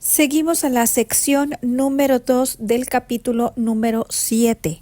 Seguimos a la sección número 2 del capítulo número 7.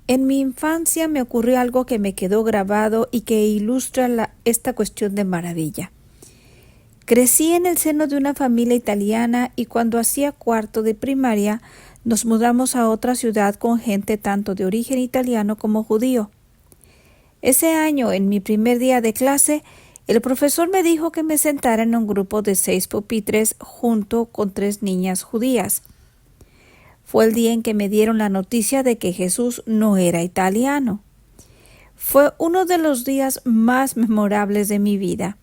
En mi infancia me ocurrió algo que me quedó grabado y que ilustra esta cuestión de maravilla. Crecí en el seno de una familia italiana y cuando hacía cuarto de primaria nos mudamos a otra ciudad con gente tanto de origen italiano como judío. Ese año, en mi primer día de clase, el profesor me dijo que me sentara en un grupo de 6 pupitres junto con 3 niñas judías. Fue el día en que me dieron la noticia de que Jesús no era italiano. Fue uno de los días más memorables de mi vida.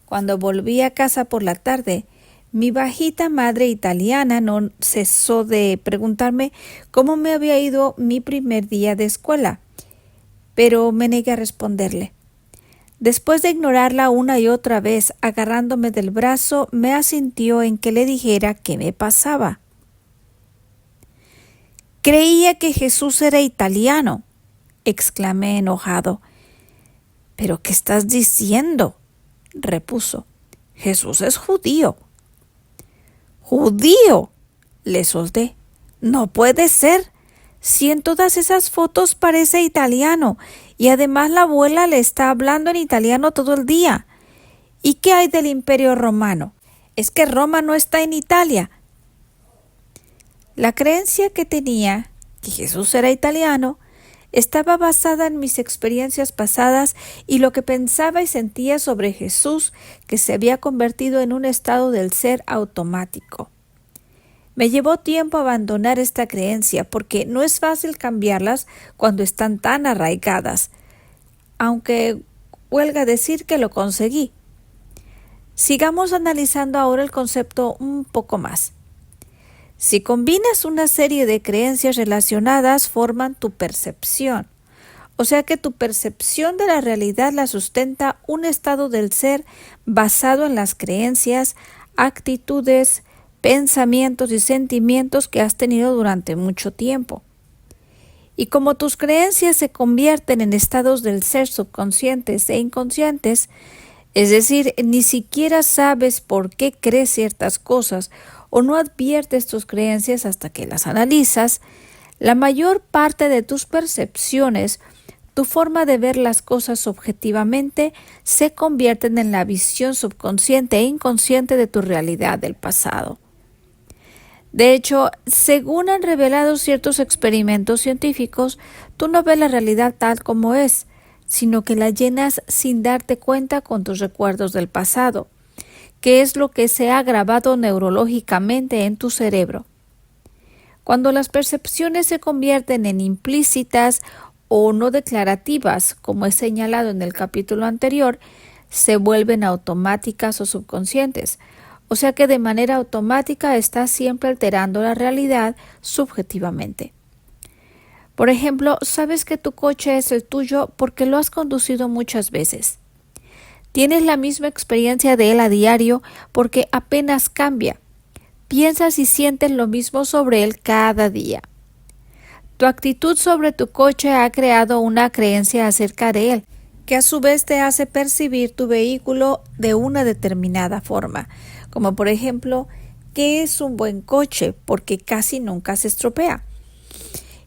Cuando volví a casa por la tarde, mi bajita madre italiana no cesó de preguntarme cómo me había ido mi primer día de escuela, pero me negué a responderle. Después de ignorarla una y otra vez, agarrándome del brazo, me asintió en que le dijera qué me pasaba. Creía que Jesús era italiano, exclamé enojado. ¿Pero qué estás diciendo?, repuso. Jesús es judío. ¿Judío?, le solté. No puede ser. Si en todas esas fotos parece italiano y además la abuela le está hablando en italiano todo el día. ¿Y qué hay del Imperio Romano? ¿Es que Roma no está en Italia? La creencia que tenía, que Jesús era italiano, estaba basada en mis experiencias pasadas y lo que pensaba y sentía sobre Jesús, que se había convertido en un estado del ser automático. Me llevó tiempo abandonar esta creencia porque no es fácil cambiarlas cuando están tan arraigadas, aunque huelga decir que lo conseguí. Sigamos analizando ahora el concepto un poco más. Si combinas una serie de creencias relacionadas, forman tu percepción. O sea que tu percepción de la realidad la sustenta un estado del ser basado en las creencias, actitudes, pensamientos y sentimientos que has tenido durante mucho tiempo. Y como tus creencias se convierten en estados del ser subconscientes e inconscientes, es decir, ni siquiera sabes por qué crees ciertas cosas o no adviertes tus creencias hasta que las analizas, la mayor parte de tus percepciones, tu forma de ver las cosas objetivamente, se convierten en la visión subconsciente e inconsciente de tu realidad del pasado. De hecho, según han revelado ciertos experimentos científicos, tú no ves la realidad tal como es, sino que la llenas sin darte cuenta con tus recuerdos del pasado, que es lo que se ha grabado neurológicamente en tu cerebro. Cuando las percepciones se convierten en implícitas o no declarativas, como he señalado en el capítulo anterior, se vuelven automáticas o subconscientes, o sea que de manera automática estás siempre alterando la realidad subjetivamente. Por ejemplo, sabes que tu coche es el tuyo porque lo has conducido muchas veces. Tienes la misma experiencia de él a diario porque apenas cambia. Piensas y sientes lo mismo sobre él cada día. Tu actitud sobre tu coche ha creado una creencia acerca de él, que a su vez te hace percibir tu vehículo de una determinada forma, como por ejemplo, que es un buen coche porque casi nunca se estropea.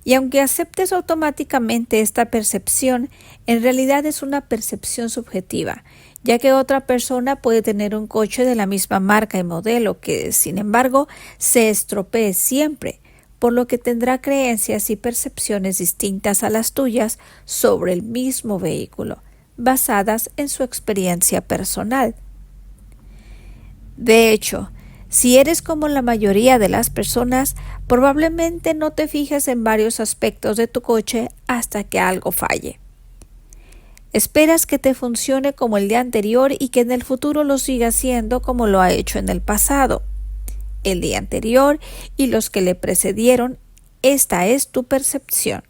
Y aunque aceptes automáticamente esta percepción, en realidad es una percepción subjetiva, ya que otra persona puede tener un coche de la misma marca y modelo que, sin embargo, se estropee siempre, por lo que tendrá creencias y percepciones distintas a las tuyas sobre el mismo vehículo, basadas en su experiencia personal. De hecho, si eres como la mayoría de las personas, probablemente no te fijes en varios aspectos de tu coche hasta que algo falle. Esperas que te funcione como el día anterior y que en el futuro lo siga haciendo como lo ha hecho en el pasado. El día anterior y los que le precedieron, esta es tu percepción.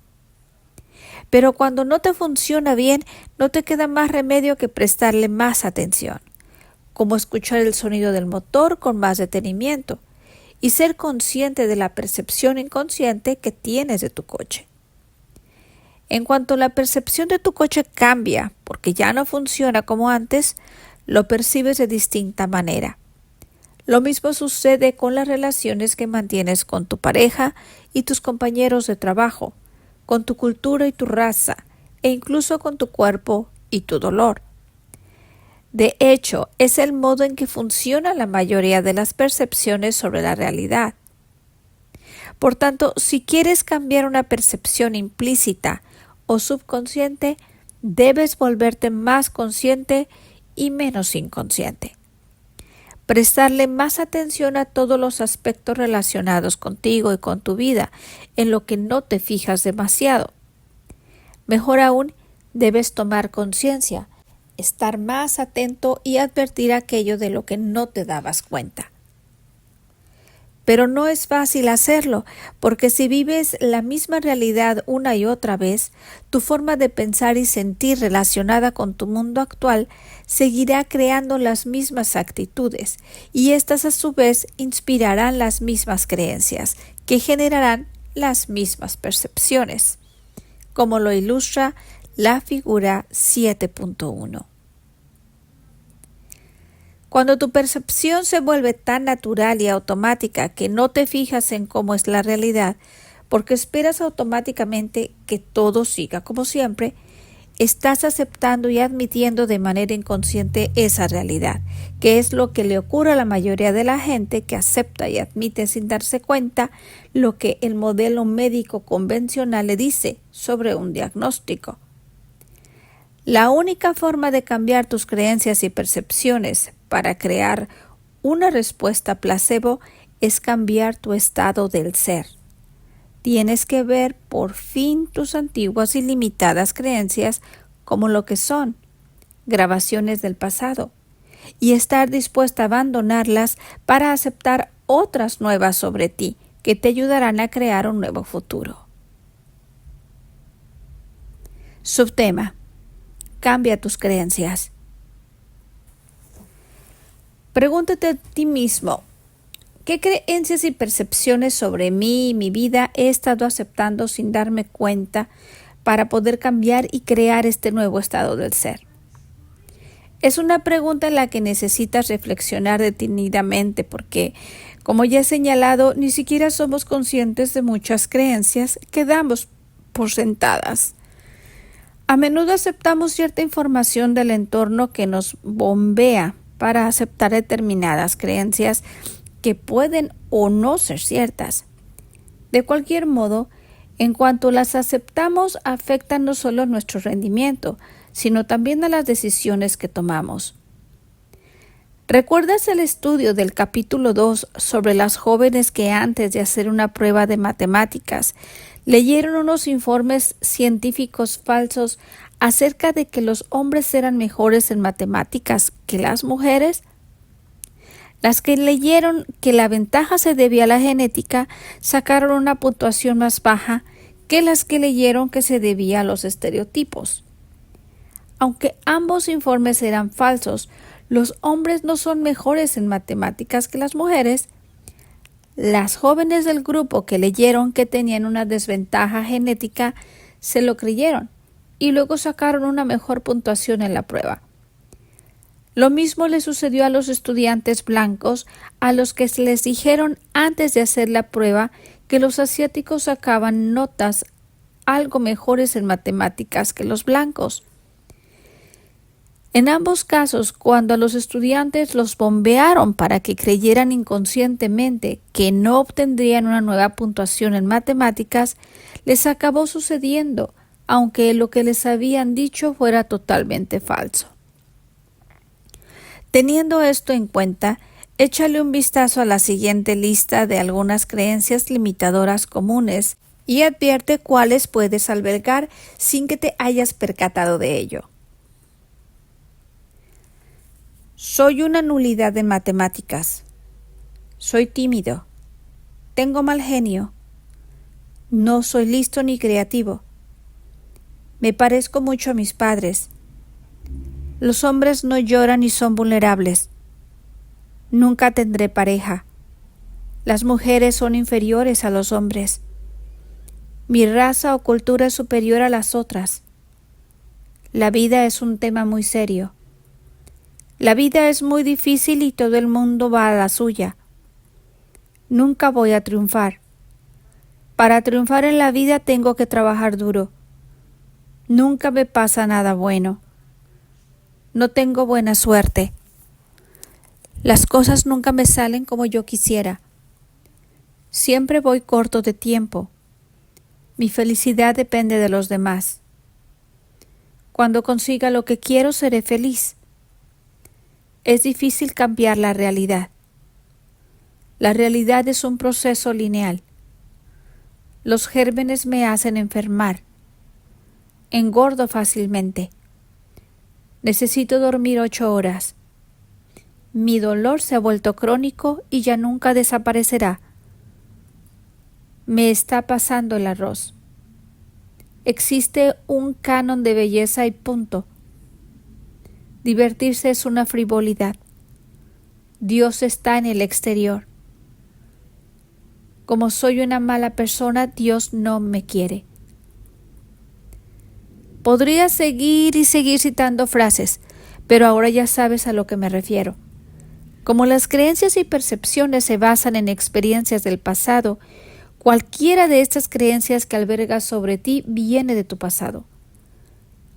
Pero cuando no te funciona bien, no te queda más remedio que prestarle más atención, como escuchar el sonido del motor con más detenimiento y ser consciente de la percepción inconsciente que tienes de tu coche. En cuanto la percepción de tu coche cambia porque ya no funciona como antes, lo percibes de distinta manera. Lo mismo sucede con las relaciones que mantienes con tu pareja y tus compañeros de trabajo, con tu cultura y tu raza, e incluso con tu cuerpo y tu dolor. De hecho, es el modo en que funciona la mayoría de las percepciones sobre la realidad. Por tanto, si quieres cambiar una percepción implícita o subconsciente, debes volverte más consciente y menos inconsciente. Prestarle más atención a todos los aspectos relacionados contigo y con tu vida, en lo que no te fijas demasiado. Mejor aún, debes tomar conciencia, estar más atento y advertir aquello de lo que no te dabas cuenta. Pero no es fácil hacerlo, porque si vives la misma realidad una y otra vez, tu forma de pensar y sentir relacionada con tu mundo actual seguirá creando las mismas actitudes, y éstas a su vez inspirarán las mismas creencias, que generarán las mismas percepciones, como lo ilustra la figura 7.1. Cuando tu percepción se vuelve tan natural y automática que no te fijas en cómo es la realidad, porque esperas automáticamente que todo siga como siempre, estás aceptando y admitiendo de manera inconsciente esa realidad, que es lo que le ocurre a la mayoría de la gente que acepta y admite sin darse cuenta lo que el modelo médico convencional le dice sobre un diagnóstico. La única forma de cambiar tus creencias y percepciones para crear una respuesta placebo es cambiar tu estado del ser. Tienes que ver por fin tus antiguas y limitadas creencias como lo que son, grabaciones del pasado, y estar dispuesta a abandonarlas para aceptar otras nuevas sobre ti que te ayudarán a crear un nuevo futuro. Subtema: cambia tus creencias. Pregúntate a ti mismo, ¿qué creencias y percepciones sobre mí y mi vida he estado aceptando sin darme cuenta para poder cambiar y crear este nuevo estado del ser? Es una pregunta en la que necesitas reflexionar detenidamente porque, como ya he señalado, ni siquiera somos conscientes de muchas creencias que damos por sentadas. A menudo aceptamos cierta información del entorno que nos bombea para aceptar determinadas creencias que pueden o no ser ciertas. De cualquier modo, en cuanto las aceptamos, afectan no solo nuestro rendimiento, sino también a las decisiones que tomamos. ¿Recuerdas el estudio del capítulo 2 sobre las jóvenes que antes de hacer una prueba de matemáticas leyeron unos informes científicos falsos acerca de que los hombres eran mejores en matemáticas que las mujeres? Las que leyeron que la ventaja se debía a la genética sacaron una puntuación más baja que las que leyeron que se debía a los estereotipos. Aunque ambos informes eran falsos, los hombres no son mejores en matemáticas que las mujeres. Las jóvenes del grupo que leyeron que tenían una desventaja genética se lo creyeron y luego sacaron una mejor puntuación en la prueba. Lo mismo le sucedió a los estudiantes blancos a los que se les dijeron antes de hacer la prueba que los asiáticos sacaban notas algo mejores en matemáticas que los blancos. En ambos casos, cuando a los estudiantes los bombearon para que creyeran inconscientemente que no obtendrían una nueva puntuación en matemáticas, les acabó sucediendo, aunque lo que les habían dicho fuera totalmente falso. Teniendo esto en cuenta, échale un vistazo a la siguiente lista de algunas creencias limitadoras comunes y advierte cuáles puedes albergar sin que te hayas percatado de ello. Soy una nulidad en matemáticas. Soy tímido. Tengo mal genio. No soy listo ni creativo. Me parezco mucho a mis padres. Los hombres no lloran y son vulnerables. Nunca tendré pareja. Las mujeres son inferiores a los hombres. Mi raza o cultura es superior a las otras. La vida es un tema muy serio. La vida es muy difícil y todo el mundo va a la suya. Nunca voy a triunfar. Para triunfar en la vida tengo que trabajar duro. Nunca me pasa nada bueno. No tengo buena suerte. Las cosas nunca me salen como yo quisiera. Siempre voy corto de tiempo. Mi felicidad depende de los demás. Cuando consiga lo que quiero, seré feliz. Es difícil cambiar la realidad. La realidad es un proceso lineal. Los gérmenes me hacen enfermar. Engordo fácilmente. Necesito dormir 8 horas. Mi dolor se ha vuelto crónico y ya nunca desaparecerá. Me está pasando el arroz. Existe un canon de belleza y punto. Divertirse es una frivolidad. Dios está en el exterior. Como soy una mala persona, Dios no me quiere. Podría seguir y seguir citando frases, pero ahora ya sabes a lo que me refiero. Como las creencias y percepciones se basan en experiencias del pasado, cualquiera de estas creencias que albergas sobre ti viene de tu pasado.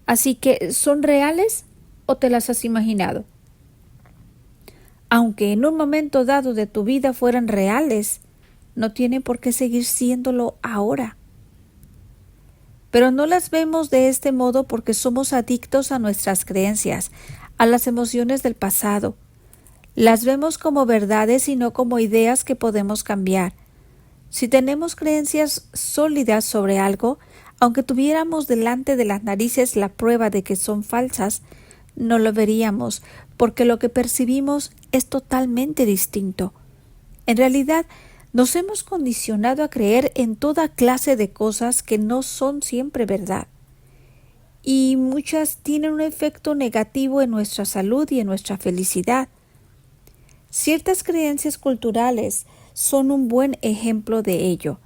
Así que, ¿son reales o te las has imaginado? Aunque en un momento dado de tu vida fueran reales, no tienen por qué seguir siéndolo ahora. Pero no las vemos de este modo porque somos adictos a nuestras creencias, a las emociones del pasado. Las vemos como verdades y no como ideas que podemos cambiar. Si tenemos creencias sólidas sobre algo, aunque tuviéramos delante de las narices la prueba de que son falsas, no lo veríamos, porque lo que percibimos es totalmente distinto. En realidad, nos hemos condicionado a creer en toda clase de cosas que no son siempre verdad. Y muchas tienen un efecto negativo en nuestra salud y en nuestra felicidad. Ciertas creencias culturales son un buen ejemplo de ello.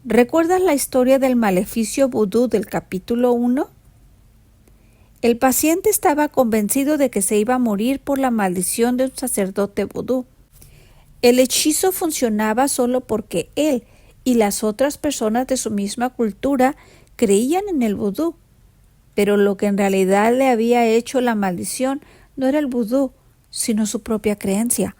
¿Recuerdas la historia del maleficio vudú del capítulo 1? El paciente estaba convencido de que se iba a morir por la maldición de un sacerdote vudú. El hechizo funcionaba solo porque él y las otras personas de su misma cultura creían en el vudú. Pero lo que en realidad le había hecho la maldición no era el vudú, sino su propia creencia.